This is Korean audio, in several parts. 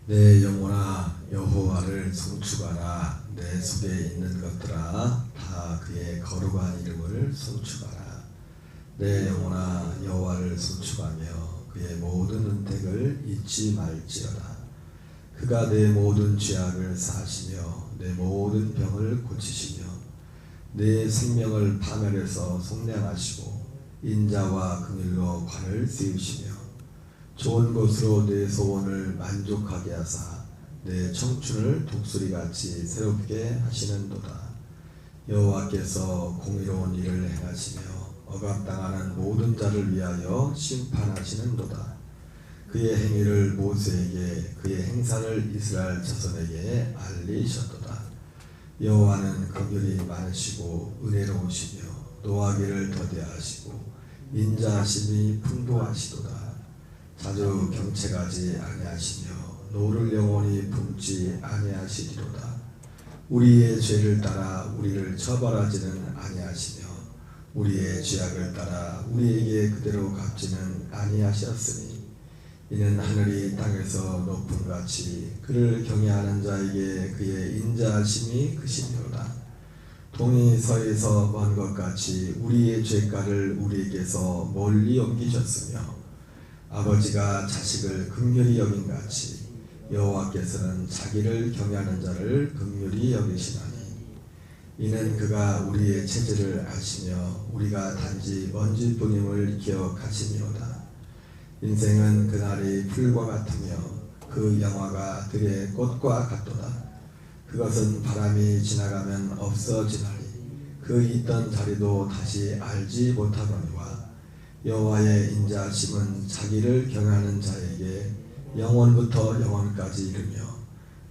내 영혼아 여호와를 송축하라. 내 속에 있는 것들아 다 그의 거룩한 이름을 송축하라. 내 영혼아 여호와를 송축하며 그의 모든 은택을 잊지 말지어다. 그가 내 모든 죄악을 사하시며 내 모든 병을 고치시며 내 생명을 파멸해서 속량하시고 인자와 긍휼로 관을 세우시며 좋은 것으로 내 소원을 만족하게 하사 내 청춘을 독수리같이 새롭게 하시는도다. 여호와께서 공의로운 일을 행하시며 억압당하는 모든 자를 위하여 심판하시는도다. 그의 행위를 모세에게 그의 행사를 이스라엘 자손에게 알리셨도다. 여호와는 긍휼이 많으시고 은혜로우시며 노하기를 더디하시고 인자하심이 풍부하시도다. 자주 경책하지 아니하시며 노를 영원히 품지 아니하시리로다. 우리의 죄를 따라 우리를 처벌하지는 아니하시며 우리의 죄악을 따라 우리에게 그대로 갚지는 아니하셨으니 이는 하늘이 땅에서 높음같이 그를 경외하는 자에게 그의 인자하심이 크시니로다. 동이 서에서 먼 것 같이 우리의 죄가를 우리에게서 멀리 옮기셨으며 아버지가 자식을 긍휼히 여긴같이 여호와께서는 자기를 경외하는 자를 긍휼히 여기시나니 이는 그가 우리의 체질을 아시며 우리가 단지 먼지뿐임을 기억하시니로다. 인생은 그날이 풀과 같으며 그 영화가 들의 꽃과 같도다. 그것은 바람이 지나가면 없어지나니 그 있던 자리도 다시 알지 못하거니와 여호와의 인자하심은 자기를 경외하는 자에게 영원부터 영원까지 이르며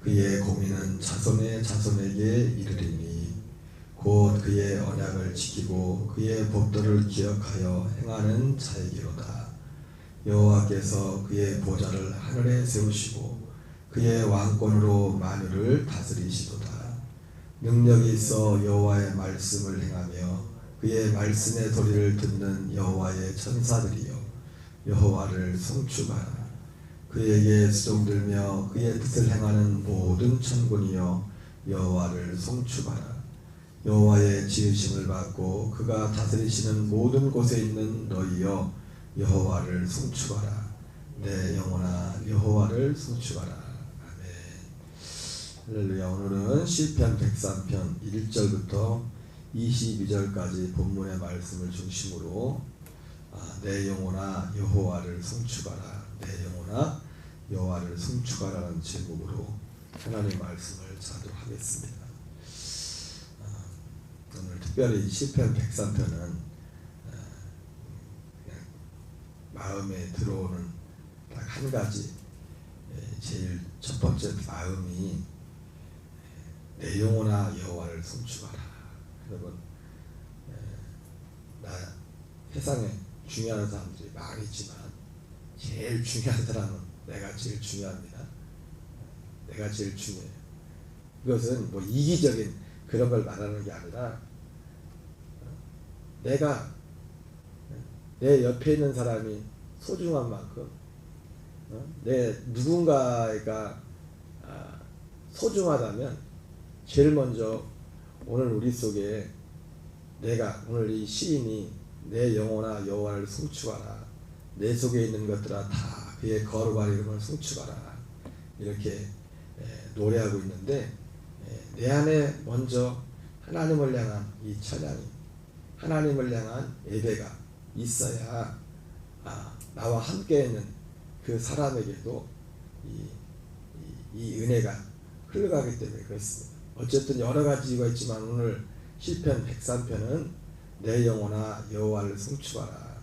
그의 공의는 자손의 자손에게 이르리니 곧 그의 언약을 지키고 그의 법도를 기억하여 행하는 자에게로다. 여호와께서 그의 보좌를 하늘에 세우시고 그의 왕권으로 만유를 다스리시도다. 능력이 있어 여호와의 말씀을 행하며 그의 말씀의 소리를 듣는 여호와의 천사들이여 여호와를 송축하라. 그에게 수종들며 그의 뜻을 행하는 모든 천군이여 여호와를 송축하라. 여호와의 지으심을 받고 그가 다스리시는 모든 곳에 있는 너희여 여호와를 송축하라. 내 영혼아 여호와를 송축하라. 아멘. 할렐루야. 오늘은 시편 103편 1절부터 22절까지 본문의 말씀을 중심으로 내 영혼아 여호와를 송축하라. 내 영혼아 여호와를 송축하라는 제목으로 하나님의 말씀을 자도하겠습니다. 오늘 특별히 시편 103편은 그냥 마음에 들어오는 딱 한 가지, 제일 첫 번째 마음이 내 영혼아 여호와를 송축하라. 여러분, 세상에 중요한 사람들이 많이 있지만 제일 중요한 사람은 내가 제일 중요합니다. 내가 제일 중요해요. 이것은 뭐 이기적인 그런 걸 말하는 게 아니라 내가 내 옆에 있는 사람이 소중한 만큼 내 누군가가 소중하다면 제일 먼저 오늘 우리 속에 오늘 이 시인이 내 영혼아 여호와를 송축하라. 내 속에 있는 것들아 다 그의 거룩한 이름을 송축하라. 이렇게 노래하고 있는데 내 안에 먼저 하나님을 향한 이 찬양이, 하나님을 향한 예배가 있어야 나와 함께 있는 그 사람에게도 이 은혜가 흘러가기 때문에 그렇습니다. 어쨌든 여러 가지 이유가 있지만 오늘 시편 103편은 내 영혼아 여호와를 송축하라.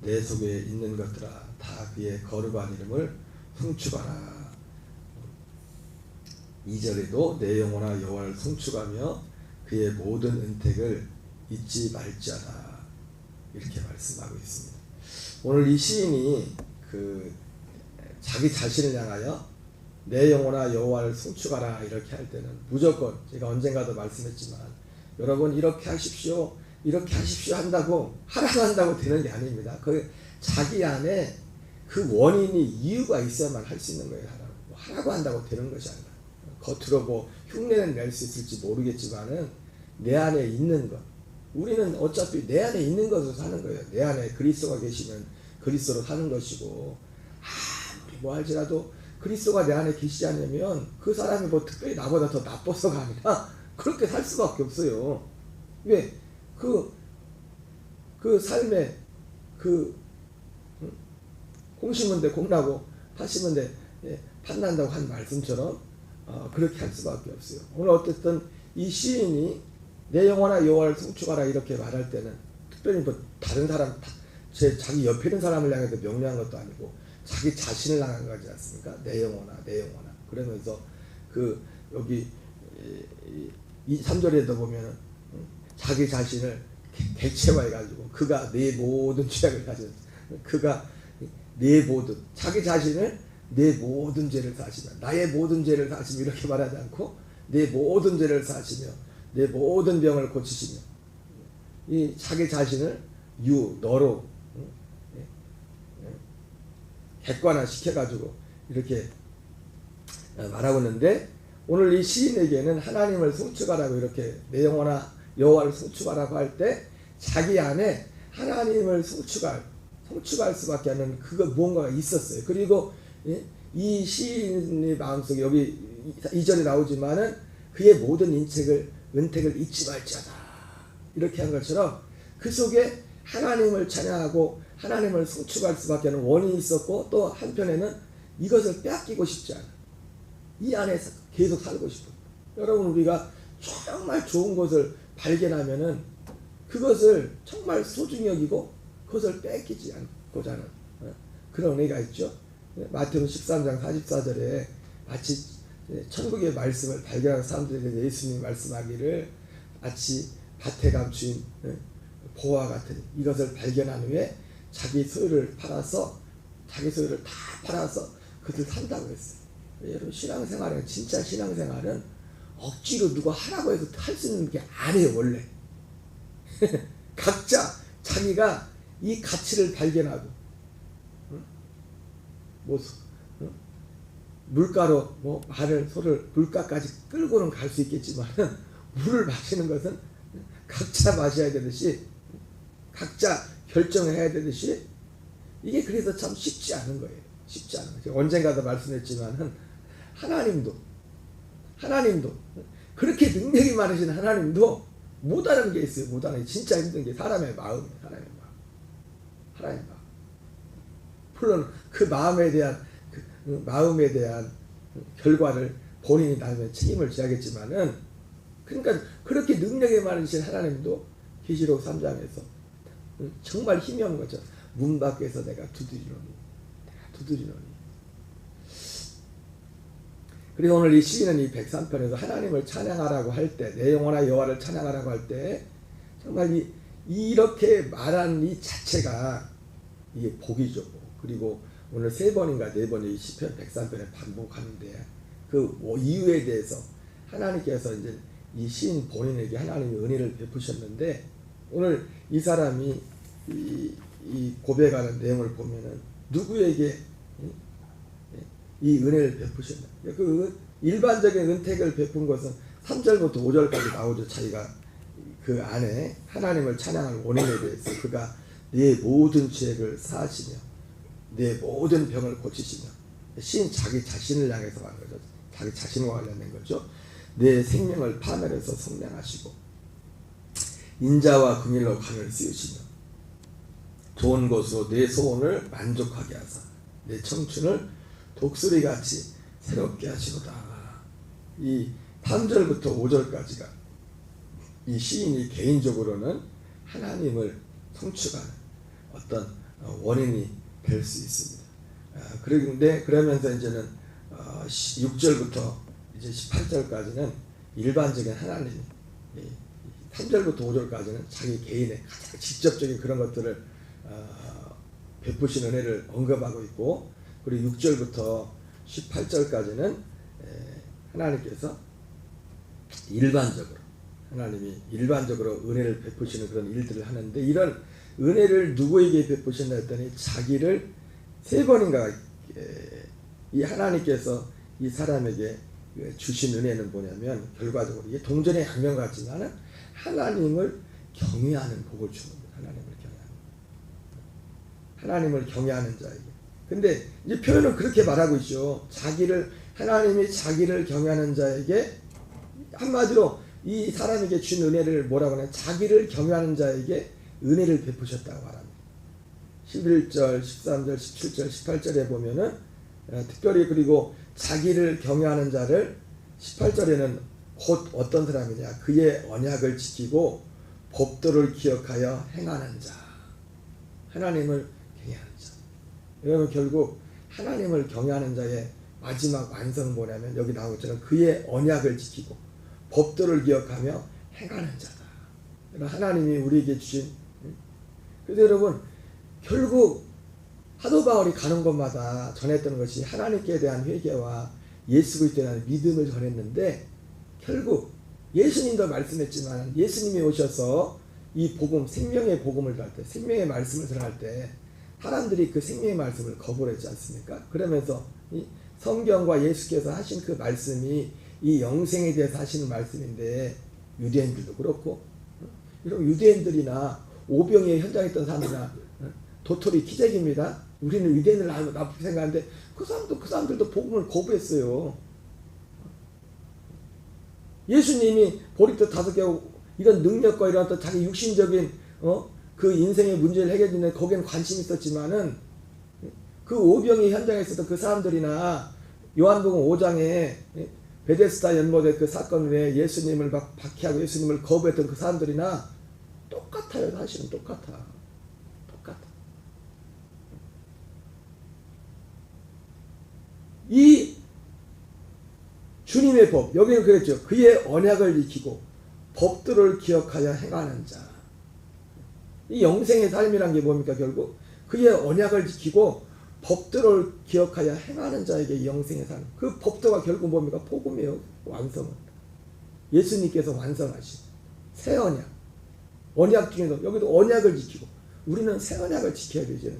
내 속에 있는 것들아 다 그의 거룩한 이름을 송축하라. 2절에도 내 영혼아 여호와를 송축하며 그의 모든 은택을 잊지 말지어다. 이렇게 말씀하고 있습니다. 오늘 이 시인이 자기 자신을 향하여 내 영혼아 여호와를 송축하라 이렇게 할 때는 무조건 제가 언젠가도 말씀했지만 여러분 이렇게 하십시오 한다고 하라고 한다고 되는 게 아닙니다. 그 자기 안에 그 원인이 이유가 있어야만 할 수 있는 거예요. 뭐 하라고 한다고 되는 것이 아니라 겉으로 뭐 흉내는 낼 수 있을지 모르겠지만은 내 안에 있는 것, 우리는 어차피 내 안에 있는 것으로 사는 거예요. 내 안에 그리스도가 계시면 그리스도로 사는 것이고, 아무리 뭐 할지라도 그리스도가 내 안에 계시지 않으면 그 사람이 뭐 특별히 나보다 더 나빠서가 아니라 그렇게 살 수밖에 없어요. 왜? 그 삶에 공 심은 데 공나고 팥 심은 데 팥난다고 한 말씀처럼 그렇게 할 수밖에 없어요. 오늘 어쨌든 이 시인이 내 영혼아 여호와를 송축하라 이렇게 말할 때는 특별히 뭐 다른 사람, 자기 옆에 있는 사람을 향해서 명령한 것도 아니고 자기 자신을 향한 거지 않습니까? 내 영혼아 내 영혼아. 그러면서 여기 3절에도 보면은 자기 자신을 객체화해가지고 그가 내 모든 죄악을 가졌어. 그가 내 모든, 자기 자신을 내 모든 죄를 사시며, 나의 모든 죄를 사시며 이렇게 말하지 않고 내 모든 죄를 사시며 내 모든 병을 고치시며, 이 자기 자신을 너로 객관화 시켜가지고 이렇게 말하고 있는데, 오늘 이 시인에게는 하나님을 송축하라고 이렇게 내 영혼아 여호와를 송축하라고 할 때 자기 안에 하나님을 송축할 수밖에 없는 무언가가 있었어요. 그리고 이 시인의 마음속에 여기 2절에 나오지만은 그의 모든 은택을 잊지 말지어다 이렇게 한 것처럼 그 속에 하나님을 찬양하고 하나님을 송축할 수밖에 없는 원인이 있었고, 또 한편에는 이것을 빼앗기고 싶지 않아. 이 안에서 계속 살고 싶어. 여러분, 우리가 정말 좋은 것을 발견하면은 그것을 정말 소중히 여기고 그것을 뺏기지 않고자 하는 그런 의미가 있죠. 마태복음 13장 44절에 마치 천국의 말씀을 발견하는 사람들에게 예수님이 말씀하기를 마치 밭에 감추인 보화 같은 이것을 발견한 후에 자기 소유를 다 팔아서 그것을 산다고 했어요. 여러분, 신앙생활은, 진짜 신앙생활은 억지로 누가 하라고 해서 할 수 있는 게 아니에요. 원래 각자 자기가 이 가치를 발견하고 물가로 말을 소를 물가까지 끌고는 갈 수 있겠지만 물을 마시는 것은 각자 마셔야 되듯이 각자 결정을 해야 되듯이 이게 그래서 참 쉽지 않은 거예요. 쉽지 않은 거죠. 언젠가도 말씀했지만 하나님도 그렇게 능력이 많으신 하나님도 못하는 게 있어요. 못하는 게 진짜 힘든 게 사람의 마음이에요. 하나님의 마음. 물론 그 마음에 대한 결과를 본인이 나름의 책임을 져야겠지만은, 그러니까 그렇게 능력이 많으신 하나님도 계시록 3장에서 정말 힘이 없는 거죠. 문 밖에서 내가 두드리노니. 그래서 오늘 이 시인은 이 103편에서 하나님을 찬양하라고 할 때, 내 영혼아 여호와를 찬양하라고 할 때 정말 이렇게 말한 이 자체가 이게 복이죠. 그리고 오늘 3번인가 4번의 이 시편 103편에 반복하는데 그 이유에 대해서 하나님께서 이제 이 시인 본인에게 하나님의 은혜를 베푸셨는데, 오늘 이 사람이 이 고백하는 내용을 보면은 누구에게 이 은혜를 베푸셨나? 그 일반적인 은택을 베푼 것은 3절부터 5절까지 나오죠. 자기가 그 안에 하나님을 찬양할 원인에 대해서 그가 내 모든 죄를 사하시며 내 모든 병을 고치시며, 시인 자기 자신을 향해서 한 거죠. 자기 자신과 관련된 거죠. 내 생명을 파멸해서 성량하시고 인자와 긍휼로 강을 씌우시며 좋은 것으로 내 소원을 만족하게 하사 내 청춘을 독수리같이 새롭게 하시도다. 이 3절부터 5절까지가 이 시인이 개인적으로는 하나님을 송축하는 어떤 원인이 될 수 있습니다. 그런데 그러면서 이제는 6절부터 이제 18절까지는 일반적인 하나님이, 3절부터 5절까지는 자기 개인의 가장 직접적인 그런 것들을 베푸신 은혜를 언급하고 있고, 그리고 6절부터 18절까지는 하나님께서 하나님이 일반적으로 은혜를 베푸시는 그런 일들을 하는데, 이런 은혜를 누구에게 베푸셨나 했더니 자기를 3번인가 이 하나님께서 이 사람에게 주신 은혜는 뭐냐면 결과적으로 이게 동전의 양면 같지만은 하나님을 경외하는 복을 주는 거예요. 하나님을 경외하는 자에게. 근데 이제 표현은 그렇게 말하고 있죠. 하나님이 자기를 경외하는 자에게, 한마디로 이 사람에게 준 은혜를 뭐라고 하냐, 자기를 경외하는 자에게 은혜를 베푸셨다고 말합니다. 11절, 13절, 17절, 18절에 보면은 특별히, 그리고 자기를 경외하는 자를 18절에는 곧 어떤 사람이냐, 그의 언약을 지키고 법도를 기억하여 행하는 자. 하나님을 경외하는 자. 여러분, 결국 하나님을 경외하는 자의 마지막 완성은 뭐냐면 여기 나온 것처럼 그의 언약을 지키고 법도를 기억하며 행하는 자다. 하나님이 우리에게 주신. 그래서 여러분, 결국 사도 바울이 가는 곳마다 전했던 것이 하나님께 대한 회개와 예수 그리스도에 대한 믿음을 전했는데, 결국 예수님도 말씀했지만 예수님이 오셔서 이 복음, 생명의 복음을 전할 때, 생명의 말씀을 전할 때 사람들이 그 생명의 말씀을 거부했지 않습니까? 그러면서 이 성경과 예수께서 하신 그 말씀이 이 영생에 대해서 하시는 말씀인데, 유대인들도 그렇고, 이런 유대인들이나 오병이의 현장에 있던 사람들이나 도토리 기적입니다. 우리는 유대인을 나쁘게 생각하는데 그 사람들도 복음을 거부했어요. 예수님이 보리떡 5개, 이런 능력과 이런 또 자기 육신적인 그 인생의 문제를 해결하는 거기에는 관심이 있었지만은, 그 오병이 현장에 있었던 그 사람들이나 요한복음 5장에 베데스다 연못의 그 사건에 예수님을 막 박해하고 예수님을 거부했던 그 사람들이나 똑같아요. 사실은 똑같아. 이 주님의 법, 여기는 그랬죠. 그의 언약을 지키고 법들을 기억하여 행하는 자. 이 영생의 삶이란 게 뭡니까? 결국 그의 언약을 지키고 법들을 기억하여 행하는 자에게 영생의 삶. 그 법도가 결국 뭡니까? 복음이에요. 완성은 예수님께서 완성하신 새 언약. 언약 중에서 여기도 언약을 지키고, 우리는 새 언약을 지켜야 되죠.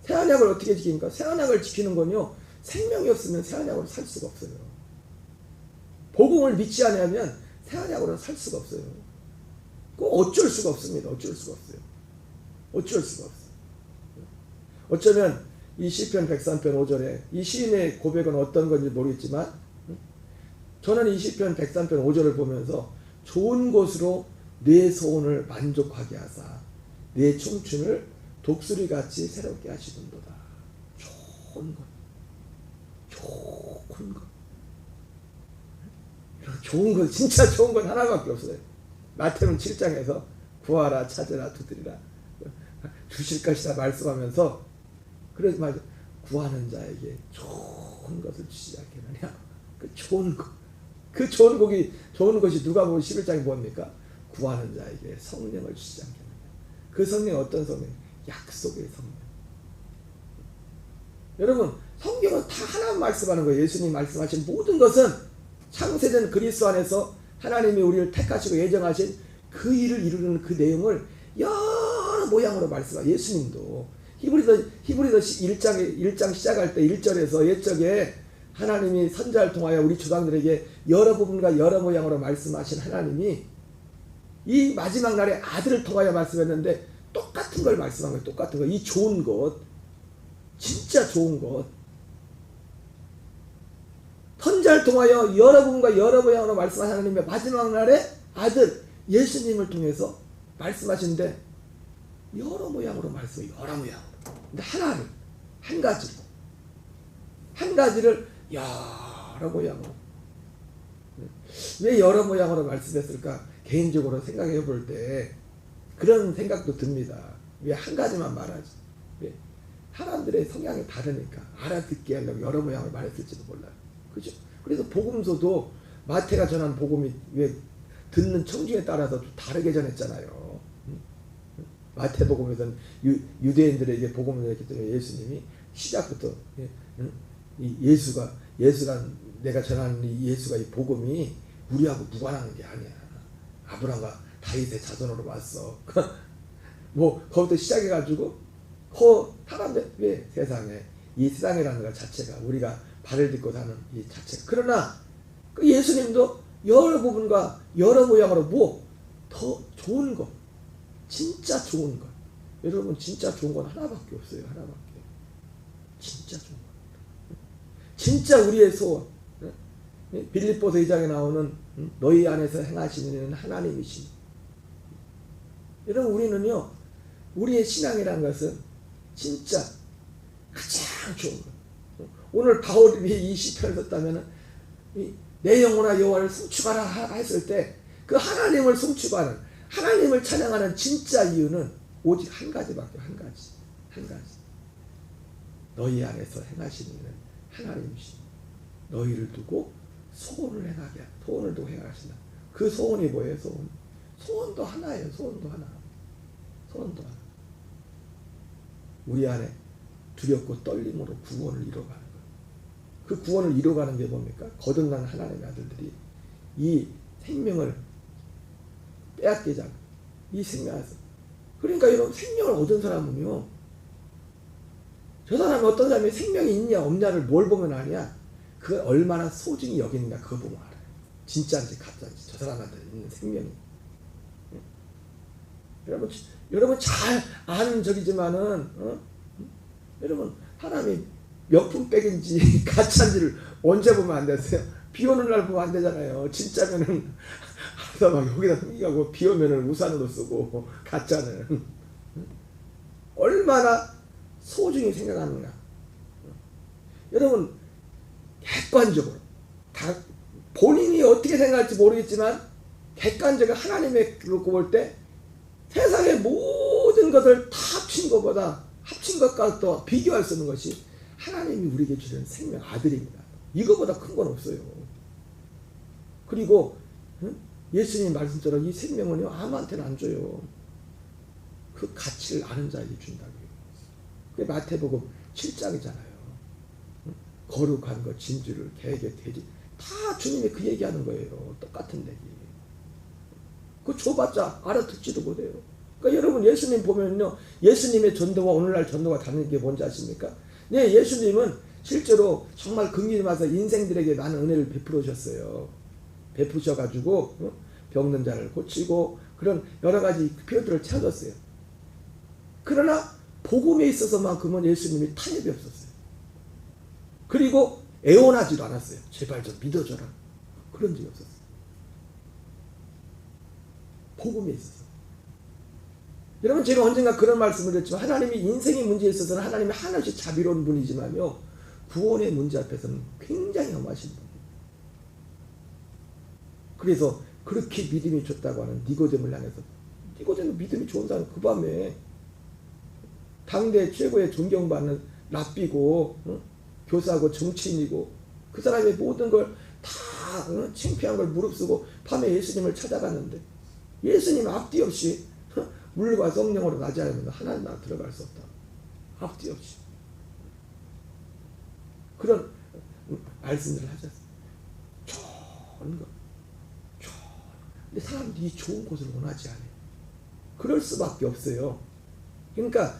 새 언약을 어떻게 지킵니까? 새 언약을 지키는 건요, 생명이 없으면 새 언약으로 살 수가 없어요. 복음을 믿지 않으면 새 언약으로 살 수가 없어요. 그거 어쩔 수가 없습니다. 어쩔 수가 없어요. 어쩌면 이 시편 103편 5절에 이 시인의 고백은 어떤 건지 모르겠지만, 저는 이 시편 103편 5절을 보면서 좋은 것으로 내 소원을 만족하게 하사 내 청춘을 독수리같이 새롭게 하시는도다. 좋은 것, 진짜 좋은 건 하나밖에 없어요. 마태복음 7장에서 구하라, 찾으라, 두드리라, 주실 것이다 말씀하면서, 그래서 말이죠. 구하는 자에게 좋은 것을 주시지 않겠느냐. 그 좋은 것, 그 좋은 것이 누가복음 11장이 뭡니까? 구하는 자에게 성령을 주시지 않겠느냐. 그 성령이 어떤 성령? 약속의 성령. 여러분, 성경은 다 하나만 말씀하는 거예요. 예수님 말씀하신 모든 것은 창세전 그리스도 안에서 하나님이 우리를 택하시고 예정하신 그 일을 이루는 그 내용을 여러 모양으로 말씀하세요. 예수님도 히브리서 1장 시작할 때 1절에서 옛적에 하나님이 선지자를 통하여 우리 조상들에게 여러 부분과 여러 모양으로 말씀하신 하나님이 이 마지막 날에 아들을 통하여 말씀했는데 똑같은 걸 말씀한 거예요. 똑같은 거. 이 좋은 것, 진짜 좋은 것, 선지자를 통하여 여러 부분과 여러 모양으로 말씀하신 하나님의 마지막 날에 아들 예수님을 통해서 말씀하시는데 여러 모양으로 말씀해요. 여러 모양으로. 근데 하나를 한 가지를 여러 모양으로. 왜 여러 모양으로 말씀했을까? 개인적으로 생각해 볼 때 그런 생각도 듭니다. 왜 한 가지만 말하지? 왜? 사람들의 성향이 다르니까 알아듣게 하려고 여러 모양을 말했을지도 몰라요. 그죠? 그래서 복음서도 마태가 전한 복음이 왜 듣는 청중에 따라서 다르게 전했잖아요. 마태복음에서는 유대인들에게 복음을 했기 때문에 예수님이 시작부터 예수가 내가 전하는 이 예수가 이 복음이 우리하고 무관한 게 아니야. 아브라함과 다윗의 자손으로 왔어. 뭐 거기부터 시작해가지고 사람들 왜 세상에 이 세상이라는 것 자체가 우리가 발을 딛고 사는 이 자체가. 그러나 그 예수님도 여러 부분과 여러 모양으로 더 좋은 것, 진짜 좋은 것. 여러분 진짜 좋은 건 하나밖에 없어요. 하나밖에. 진짜 좋은 것. 진짜 우리의 소원. 빌립보서 2장에 나오는 너희 안에서 행하시는 하나님이신. 여러분 우리는요, 우리의 신앙이라는 것은 진짜 가장 좋은 것. 오늘 바울이 이 시편을 썼다면 내 영혼아 여호와를 송축하라 했을 때 그 하나님을 송축하는, 하나님을 찬양하는 진짜 이유는 오직 한 가지밖에. 한 가지. 너희 안에서 행하시는 하나님이신. 너희를 두고 소원을 행하게, 소원을 두고 행하신다. 그 소원이 뭐예요? 소원도 하나예요. 소원도 하나. 우리 안에 두렵고 떨림으로 구원을 이뤄가는 거예요. 그 구원을 이뤄가는 게 뭡니까? 거듭난 하나님의 아들들이 이 생명을 빼앗기지 않고 이 생명에서. 그러니까 여러분 생명을 얻은 사람은요, 저 사람이 어떤 사람이 생명이 있냐 없냐를 뭘 보면 아냐? 그걸 얼마나 소중히 여기는가 그거 보면 알아요. 진짜인지 가짜인지 저 사람한테 있는 생명이. 여러분 잘 아는 적이지만은 여러분 사람이 명품백인지 가짜인지를 언제 보면 안 되세요? 비 오는 날 보면 안 되잖아요. 진짜면은 하다 막 여기다 숨기고, 비 오면은 우산으로 쓰고, 가짜는 얼마나 소중히 생각하는가. 여러분 객관적으로 다 본인이 어떻게 생각할지 모르겠지만 객관적으로 하나님의 놓고 볼 때 세상의 모든 것을 다 합친 것과 또 비교할 수 없는 것이 하나님이 우리에게 주는 생명 아들입니다. 이거보다 큰 건 없어요. 그리고 예수님 말씀처럼 이 생명은요 아무한테는 안 줘요. 그 가치를 아는 자에게 준다고요. 그게 마태복음 7장이잖아요. 거룩한 것, 진주를, 계획의 돼지 다 주님이 그 얘기하는 거예요. 똑같은 얘기. 그거 줘봤자 알아듣지도 못해요. 그러니까 여러분 예수님 보면요, 예수님의 전도와 오늘날 전도가 다른 게 뭔지 아십니까? 네, 예수님은 실제로 정말 긍휼히 와서 인생들에게 많은 은혜를 베푸셔가지고 병든 자를 고치고 그런 여러 가지 표현들을 찾았어요. 그러나 복음에 있어서만큼은 예수님이 타협이 없었어요. 그리고 애원하지도 않았어요. 제발 좀 믿어줘라. 그런 적이 없었어요. 복음에 있어서. 여러분 제가 언젠가 그런 말씀을 드렸지만 하나님이 인생의 문제에 있어서는 하나님이 하나씩 자비로운 분이지만요, 구원의 문제 앞에서는 굉장히 험하신 분이에요. 그래서 그렇게 믿음이 좋다고 하는 니고데모를 향해서, 니고데모 믿음이 좋은 사람, 그 밤에 당대 최고의 존경받는 랍비고 교사고 정치인이고 그 사람의 모든 걸 다 창피한 걸 무릅쓰고 밤에 예수님을 찾아갔는데 예수님 앞뒤 없이 물과 성령으로 나지않으면 하나님 나라 들어갈 수 없다. 앞뒤 없이 그런 말씀들을 하셨어요. 좋은 것. 근데 사람들이 좋은 것을 원하지 않아요. 그럴 수밖에 없어요. 그러니까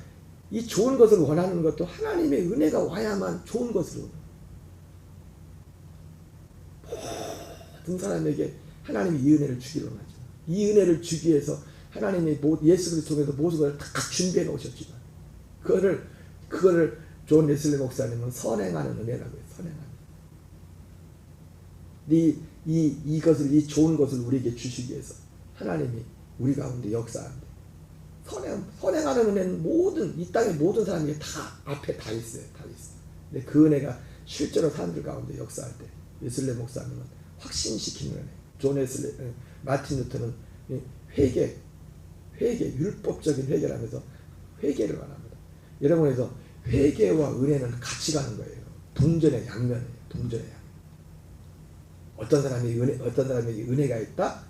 이 좋은 것을 원하는 것도 하나님의 은혜가 와야만 좋은 것을 원해요. 모든 사람에게 하나님이 이 은혜를 주기로 하죠. 이 은혜를 주기 위해서 하나님이 예수 그리스도 통해서 모든 것을 다 준비해 놓으셨지만 그거를 존 웨슬리 목사님은 선행하는 은혜라고 해요. 선행하는. 이 좋은 것을 우리에게 주시기 위해서 하나님이 우리 가운데 역사하는데, 선행하는 은혜는 모든 이 땅의 모든 사람에게 다 앞에 다 있어요. 근데 그 은혜가 실제로 사람들 가운데 역사할 때 웨슬리 목사님은 확신시키는 은혜, 존 웨슬리, 마틴 루터는 회개, 율법적인 회개라면서 회개를 말합니다. 여러분에서 회개와 은혜는 같이 가는 거예요. 동전의 양면이에요. 동전의 양. 어떤 사람에게 은혜가 있다?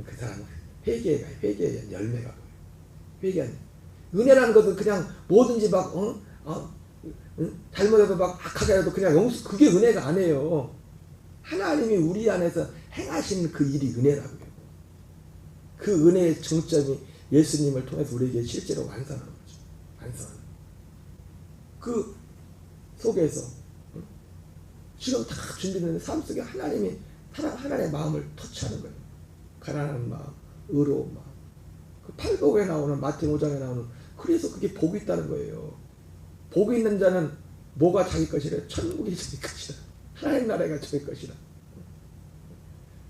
그 사람은 회개에 대한 열매가 보여요. 회개하는. 은혜라는 것은 그냥 뭐든지 막 잘못해도 막 악하게 해도 그냥 그게 은혜가 아니에요. 하나님이 우리 안에서 행하시는 그 일이 은혜라고요. 그 은혜의 정점이 예수님을 통해서 우리에게 실제로 완성하는 거죠. 완성하는. 그 속에서 지금 다 준비되는 삶 속에 하나님의 마음을 터치하는 거예요. 가난한 마음, 의로운 마음. 그 팔복에 나오는 마태복음 5장에 나오는 그래서 그게 복이 있다는 거예요. 복이 있는 자는 뭐가 자기 것이래? 천국이 자기 것이라. 하나님 나라가 자기 것이라.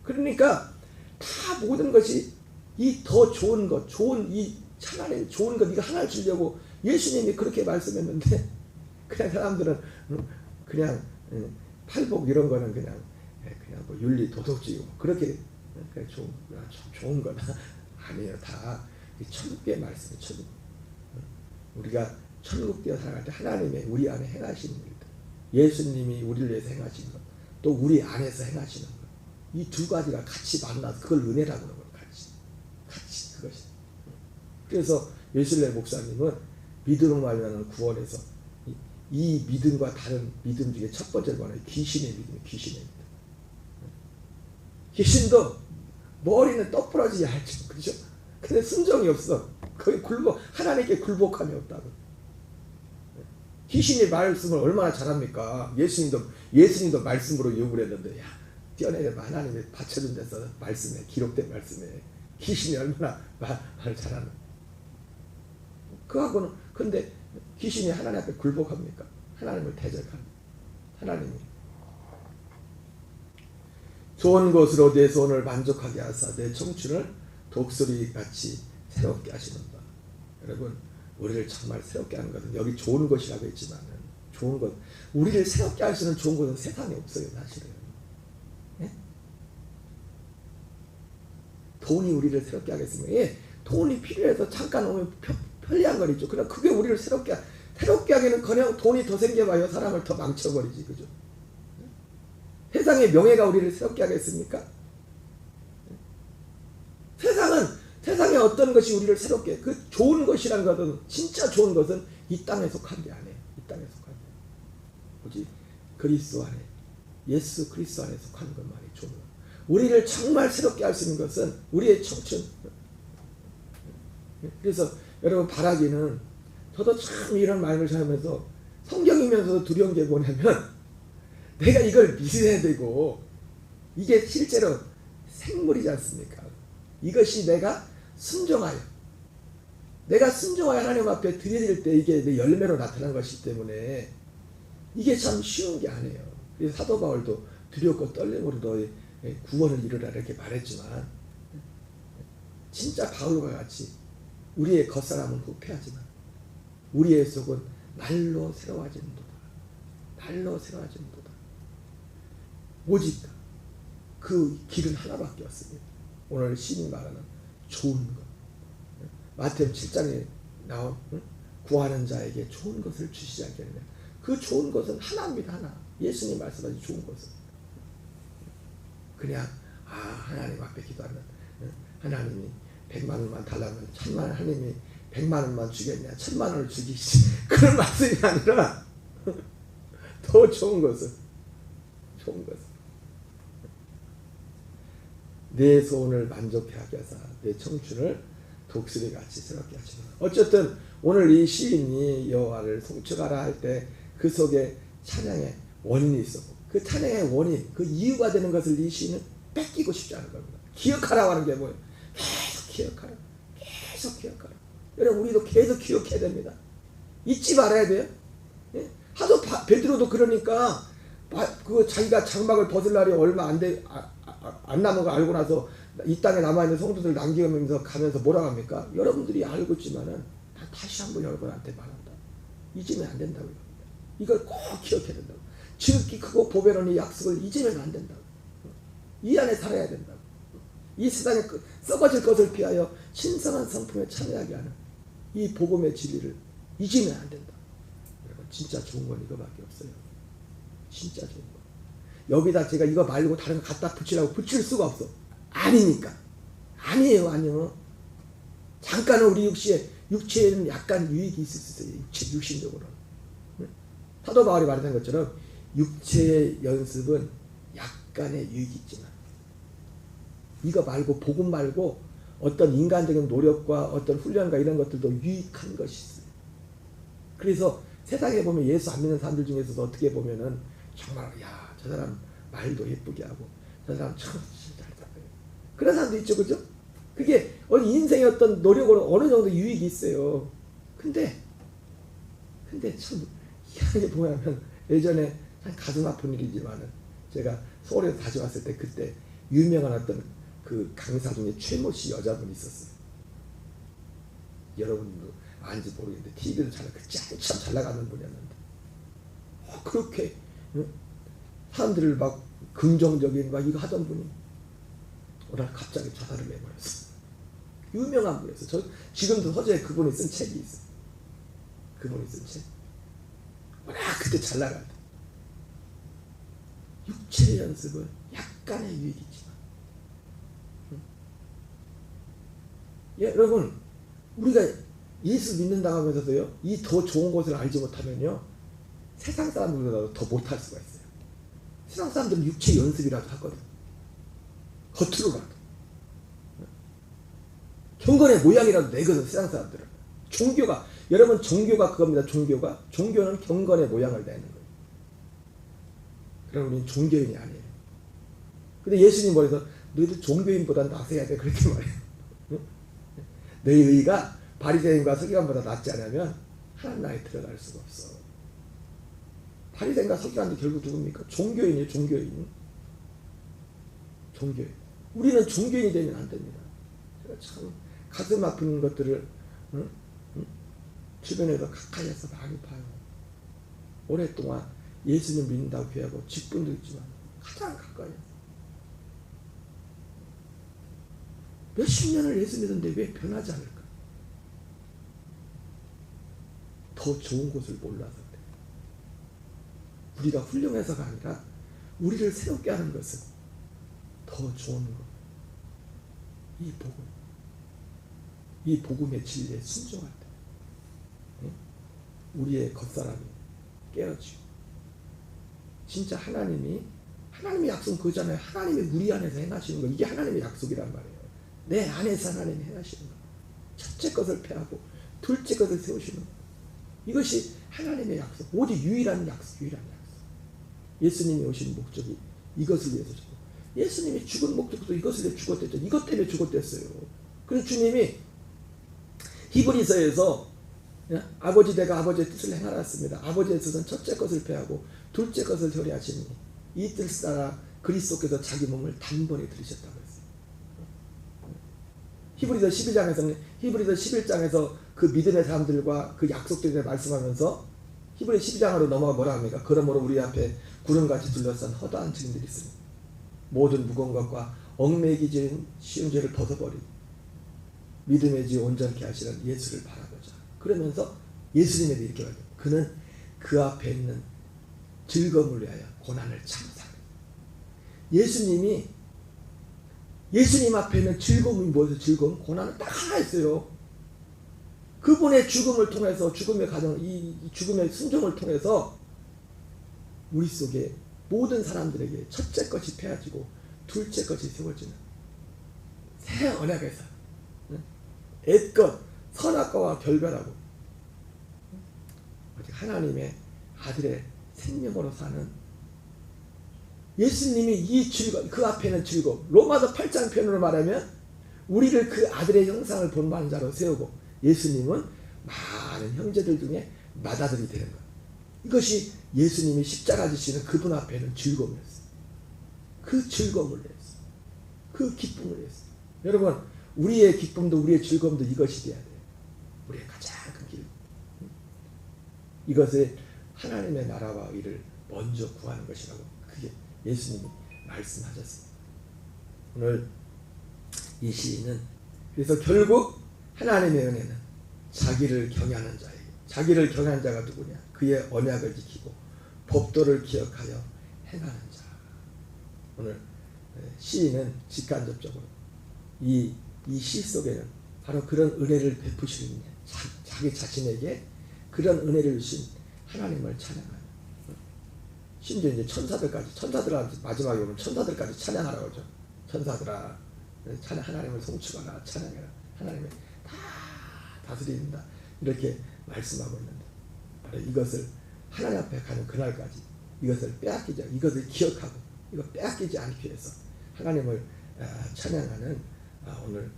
그러니까 다 모든 것이 이 더 좋은 것, 하나님 좋은 것 이거 하나를 주려고 예수님이 그렇게 말씀했는데 그냥 사람들은 그냥 팔복 이런 거는 그냥 뭐 윤리 도덕주의 그렇게 좋은 거나 아니에요. 다 천국의 말씀이 천국. 우리가 천국되어 살아갈 때 하나님의 우리 안에 행하시는 일, 예수님이 우리를 위해서 행하시는 것, 또 우리 안에서 행하시는 것, 이 두 가지가 같이 만나서 그걸 은혜라고 하는 거예요. 같이 그것이. 그래서 웨슬레 목사님은 믿음으로 말미암는 구원에서 이 믿음과 다른 믿음 중에 첫 번째로 말하는 귀신의 믿음이에요. 귀신의 믿음. 귀신도 머리는 똑부러지게 알죠. 그죠? 근데 순종이 없어. 거의 하나님께 굴복함이 없다고. 귀신의 말씀을 얼마나 잘합니까? 예수님도 말씀으로 욕을 했는데, 야, 뛰어내려 하나님이 받쳐준 데서 말씀에, 기록된 말씀에, 귀신이 얼마나 말을 잘하는. 그하고는, 근데 귀신이 하나님 앞에 굴복합니까? 하나님을 대적합니다. 하나님이. 좋은 것으로 내 소원을 만족하게 하사 내 청춘을 독수리같이 새롭게 하시는다. 여러분, 우리를 정말 새롭게 하는 것은 여기 좋은 것이라고 했지만 좋은 것, 우리를 새롭게 할 수 있는 좋은 것은 세상에 없어요. 사실은. 네? 돈이 우리를 새롭게 하겠습니까? 예, 돈이 필요해서 잠깐 오면 편리한 건 있죠. 그러나 그게 우리를 새롭게 하기는 그냥 돈이 더 생겨봐요. 사람을 더 망쳐버리지. 그죠? 세상의 명예가 우리를 새롭게 하겠습니까? 세상에 어떤 것이 우리를 새롭게, 그 좋은 것이란 것은, 진짜 좋은 것은 이 땅에 속한 게 아니에요. 이 땅에 속한 게. 오직 그리스도 안에, 예수 그리스도 안에 속한 것만이 좋은 것. 우리를 정말 새롭게 할 수 있는 것은 우리의 청춘. 그래서 여러분 바라기는, 저도 참 이런 마음을 생각하면서 성경이면서도 두려운 게 뭐냐면, 내가 이걸 믿어야 되고, 이게 실제로 생물이지 않습니까? 이것이 내가 순종하여 하나님 앞에 드려질 때 이게 내 열매로 나타난 것이기 때문에 이게 참 쉬운 게 아니에요. 그래서 사도 바울도 두렵고 떨림으로 너의 구원을 이루라 이렇게 말했지만, 진짜 바울과 같이 우리의 겉사람은 후패하지만 우리의 속은 날로 새로워지는도다. 날로 새로워지는도다. 오직 그 길은 하나밖에 없습니다. 오늘 시인이 말하는 좋은 것. 마태복음 7장에 나온 구하는 자에게 좋은 것을 주시지 않겠느냐. 그 좋은 것은 하나입니다. 하나. 예수님 말씀하신 좋은 것은 그냥 하나님 앞에 기도하면 하나님이 100만 원만 달라면 1000만 원, 하나님이 100만 원만 주겠냐 1000만 원을 주기시 그런 말씀이 아니라 더 좋은 것은 내 소원을 만족해 하게 하사 내 청춘을 독수리같이 새롭게 하시는. 어쨌든 오늘 이 시인이 여호와를 송축하라 할 때 그 속에 찬양의 원인이 있었고, 그 찬양의 원인, 그 이유가 되는 것을 이 시인은 뺏기고 싶지 않은 겁니다. 기억하라고 하는 게 뭐예요? 계속 기억하라. 여러분, 우리도 계속 기억해야 됩니다. 잊지 말아야 돼요. 예? 하도 베드로도 그러니까 그 자기가 장막을 벗을 날이 얼마 안 남은 거 알고 나서 이 땅에 남아있는 성도들 남기면서 가면서 뭐라고 합니까? 여러분들이 알고 있지만은 다시 한번 여러분한테 말한다. 잊으면 안 된다고요. 이걸 꼭 기억해야 된다고. 지극히 크고 보배로운 이 약속을 잊으면 안 된다고. 이 안에 살아야 된다고. 이 세상에 썩어질 것을 피하여 신성한 성품에 참여하게 하는 이 복음의 진리를 잊으면 안 된다. 여러분, 진짜 좋은 건 이거밖에 없어요. 진짜 좋은 거. 여기다 제가 이거 말고 다른 거 갖다 붙이라고 붙일 수가 없어. 아니니까. 아니에요. 잠깐은 우리 육체에는 약간 유익이 있을 수 있어요. 육신적으로. 사도 바울이 말했던 것처럼 육체의 연습은 약간의 유익이 있지만, 이거 말고, 복음 말고 어떤 인간적인 노력과 어떤 훈련과 이런 것들도 유익한 것이 있어요. 그래서 세상에 보면 예수 안 믿는 사람들 중에서도 어떻게 보면은 정말 야, 저 사람 말도 예쁘게 하고 저 사람 참 잘 살아요. 그런 사람도 있죠, 그죠? 그게 인생의 어떤 노력으로 어느 정도 유익이 있어요. 근데 참 희한하게 보면 예전에 참 가슴 아픈 일이지만은 제가 서울에서 다시 왔을 때 그때 유명한 어떤 그 강사 중에 최모 씨 여자분이 있었어요. 여러분도 아는지 모르겠는데 TV도 참 잘 나가는 분이었는데 그렇게 사람들을 막 긍정적인 막 이거 하던 분이 오늘 갑자기 자살을 해버렸어. 유명한 분이었어. 저 지금도 서재에 그분이 쓴 책이 있어. 그분이 쓴 책. 워낙 그때 잘 나갈 때 육체 연습은 약간의 유익이 있지만 여러분 우리가 예수 믿는다고 하면서도요 이 더 좋은 것을 알지 못하면요 세상 사람들보다 더 못할 수가 있어요. 세상 사람들은 육체 연습이라도 하거든. 겉으로라도 경건의 모양이라도 내거든. 세상 사람들은 종교가 여러분 종교가 그겁니다. 종교는 경건의 모양을 내는 거예요. 그럼 우리는 종교인이 아니에요. 근데 예수님 머리에서 너희들 종교인보다 나서야 돼 그렇게 말해요. 너희 의가 바리새인과 서기관보다 낫지 않으면 하나님 나라에 들어갈 수가 없어. 바리새인과 서기관도 결국 누굽니까? 종교인이에요. 종교인. 우리는 종교인이 되면 안 됩니다. 제가 참 가슴 아픈 것들을 주변에서 가까이에서 많이 봐요. 오랫동안 예수님 믿는다고 교회하고 직분도 있지만 가장 가까이에서 몇십 년을 예수 믿었는데 왜 변하지 않을까? 더 좋은 곳을 몰라서 그래. 우리가 훌륭해서가 아니라 우리를 새롭게 하는 것은 더 좋은 것. 이 복음의 진리에 순종할 때 우리의 겉사람이 깨어지고 진짜 하나님의 약속은 그거잖아요. 하나님이 우리 안에서 행하시는 거. 이게 하나님의 약속이란 말이에요. 내 안에서 하나님이 행하시는 거. 첫째 것을 패하고 둘째 것을 세우시는 거. 이것이 하나님의 약속. 오직 유일한 약속. 예수님이 오신 목적이 이것을 위해서죠. 예수님이 죽은 목적도 이것을 위해 죽었댔죠. 이것 때문에 죽었댔어요. 그래서 주님이 히브리서에서 아버지 내가 아버지의 뜻을 행하였습니다. 아버지의 뜻은 첫째 것을 패하고 둘째 것을 효리하시니 이 뜻을 따라 그리스도께서 자기 몸을 단번에 들이셨다고 했어요. 히브리서 11장에서 그 믿음의 사람들과 그 약속들에 대해 말씀하면서 히브리 12장으로 넘어가 뭐라 합니까? 그러므로 우리 앞에 구름같이 둘러싼 허다한 증인들이 있으니 모든 무거운 것과 얽매이기 쉬운 죄를 벗어버리고 믿음의 지 온전케 하시는 예수를 바라보자. 그러면서 예수님에게 이렇게 말해요. 그는 그 앞에 있는 즐거움을 위하여 고난을 참사하는. 예수님 앞에 있는 즐거움이 뭐예요? 즐거움? 고난은 딱 하나 있어요. 그분의 죽음을 통해서 죽음의 과정, 이 죽음의 순종을 통해서 우리 속에 모든 사람들에게 첫째 것이 패하지고 둘째 것이 세워지는 새 언약에서 애껏 선악과와 결별하고 하나님의 아들의 생명으로 사는 예수님이 이 즐거움, 그 앞에는 즐거움. 로마서 8장 편으로 말하면 우리를 그 아들의 형상을 본받는 자로 세우고 예수님은 많은 형제들 중에 맏아들이 되는 것. 이것이 예수님이 십자가 지시는 그분 앞에는 즐거움이었어요. 그 즐거움을 위해서, 그 기쁨을 위해서. 여러분, 우리의 기쁨도 우리의 즐거움도 이것이 돼야 돼요. 우리의 가장 큰 길. 이것을 하나님의 나라와 의를 먼저 구하는 것이라고 그게 예수님이 말씀하셨습니다. 오늘 이 시인은 그래서 결국 하나님의 은혜는 자기를 경외하는 자에게, 자기를 경외하는 자가 누구냐? 그의 언약을 지키고 법도를 기억하여 행하는 자. 오늘 시인은 직간접적으로 이 시 속에는 바로 그런 은혜를 베푸시는 자기 자신에게 그런 은혜를 주신 하나님을 찬양하는. 심지어 이제 천사들한테 마지막에 오면 천사들까지 찬양하라고 하죠. 천사들아, 하나님을 송축하라, 찬양해라. 하나님의 다 다스린다. 이렇게 말씀하고 있는데 이것을 하나님 앞에 가는 그날까지 이것을 빼앗기지 않고 이것을 기억하고 이거 빼앗기지 않기 위해서 하나님을 찬양하는 오늘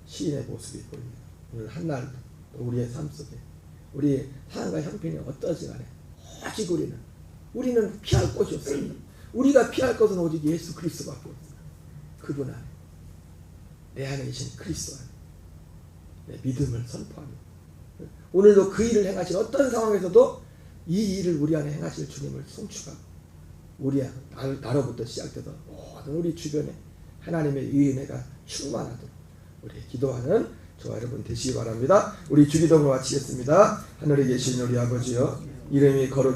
시인의 모습이 보입니다. 오늘 한날 우리의 삶 속에 우리 상황과 형편이 어떠지 간에 오직 우리는 피할 곳이 없습니다. 우리가 피할 것은 오직 예수 그리스도밖에 없습니다. 그분 안에 내 안에 계신 그리스도 안에 내 믿음을 선포합니다. 오늘도 그 일을 행하신 어떤 상황에서도 이 일을 우리 안에 행하실 주님을 송축하고 우리 나로부터 시작돼서 모든 우리 주변에 하나님의 은혜가 충만하도록 우리 기도하는 저와 여러분 되시기 바랍니다. 우리 주기도를 마치겠습니다. 하늘에 계신 우리 아버지여 이름이 거룩